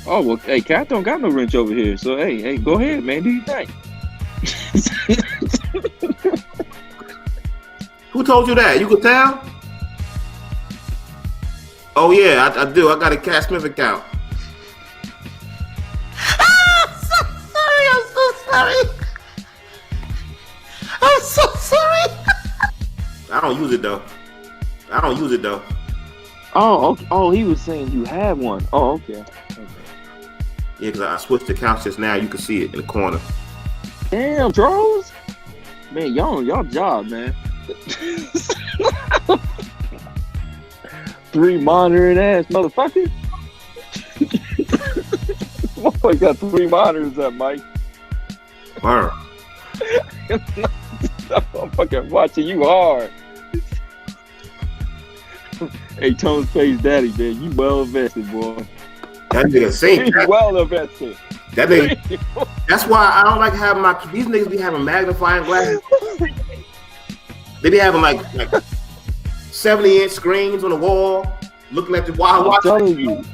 Oh well, hey, Cat don't got no wrench over here. So hey, go ahead, man. Do you think? Who told you that? You could tell? Oh yeah, I do. I got a Cat Smith account. I'm so sorry. I'm so sorry. I don't use it though. I don't use it though. Oh, okay. Oh, he was saying you had one. Oh, okay. Yeah, because I switched accounts just now. You can see it in the corner. Damn, Charles. Man, y'all job, man. Three monitoring ass motherfucker. Motherfucker got three monitors up, Mike. Word. I'm fucking watching you hard. Hey, Tone Space Daddy, man, you well invested, boy. That nigga sing. You well invested. That nigga. That's why I don't like having these niggas be having magnifying glasses. They be having like 70-inch screens on the wall, looking at the wild I'm watch. telling you.